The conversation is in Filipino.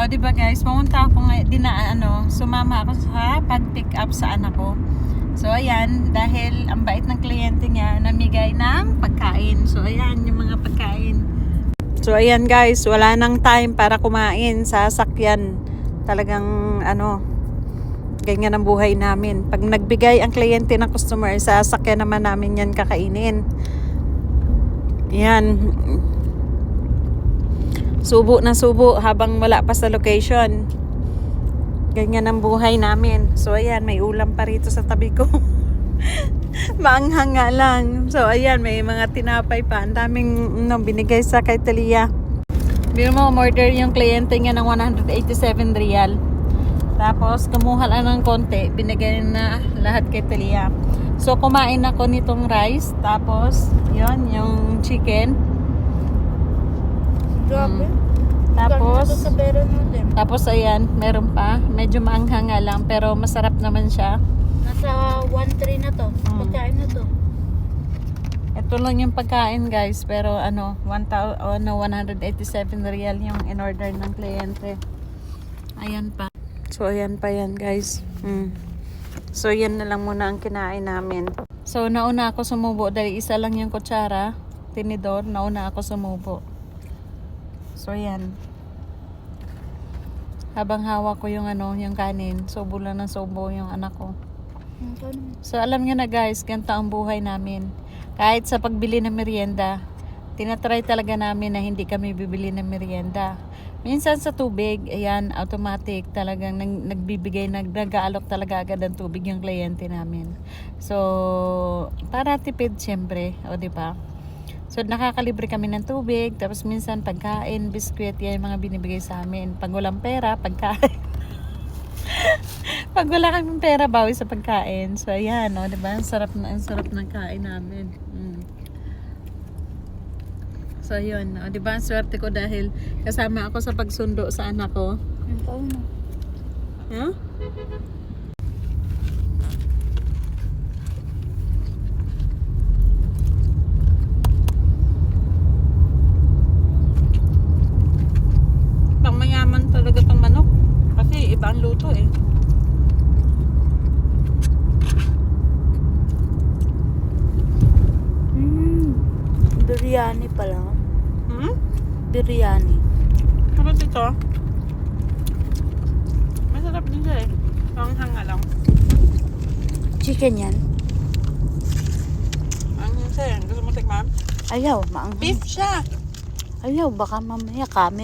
di ba guys, pumunta ako sumama ako sa pag-pick up sa anak ko. So, ayan, dahil ang bait ng kliyente niya, namigay ng pagkain. So, ayan, yung mga pagkain. So, ayan guys, wala nang time para kumain sa sakyan. Talagang, ganyan ang buhay namin. Pag nagbigay ang kliyente ng customer, sa sakyan naman namin yan kakainin. Yan. Subo na subo habang wala pa sa location. Ganyan ang buhay namin. So ayan, may ulam pa rito sa tabi ko. Maanghang nga lang. So ayan, may mga tinapay pa. Ang daming binigay sa kay Talia. Biro mo, order yung kliyente niya ng 187 real. Tapos kumuha lang ng konti. Binigay na lahat kay Talia. So kumain ako nitong rice. Tapos yon yung chicken. Grabe. Tapos ayan, meron pa. Medyo maanghang nga lang pero masarap naman siya. Nasa 1.3 na to. Pagkain na to. Ito lang yung pagkain guys, pero 187 real yung in-order ng kliyente. Ayan pa. So ayan pa yan guys. So yan na lang muna ang kinain namin. So nauna ako sumubo dahil isa lang yung kutsara, tinidor, nauna ako sumubo. So yan. Habang hawak ko yung yung kanin, subo lang ng subo yung anak ko. So alam niyo na guys, ganito ang buhay namin. Kahit sa pagbili ng merienda, tinatry talaga namin na hindi kami bibili ng merienda. Minsan sa tubig, ayan, automatic talagang nag-aalok talaga agad ng tubig yung kliyente namin. So, para tipid syempre, o di ba? So, nakakalibre kami ng tubig, tapos minsan pagkain, biskwit, yan yung mga binibigay sa amin. Pag walang pera, pagkain. Pag wala kaming pera, bawi sa pagkain. So, ayan, o, diba? Ang sarap ng kain namin. So, yun, o, diba? Ang swerte ko dahil kasama ako sa pagsundo sa anak ko. Huh? Mayaman talaga tong manok kasi iba ang luto eh. Biryani pala. Biryani. Sarap ito. Masarap din siya eh. Hanga lang. Chicken yan. Ang siya yan. Gusto mo tikman? Ayaw, maanghang. Beef siya. Ayaw, baka mamaya kami.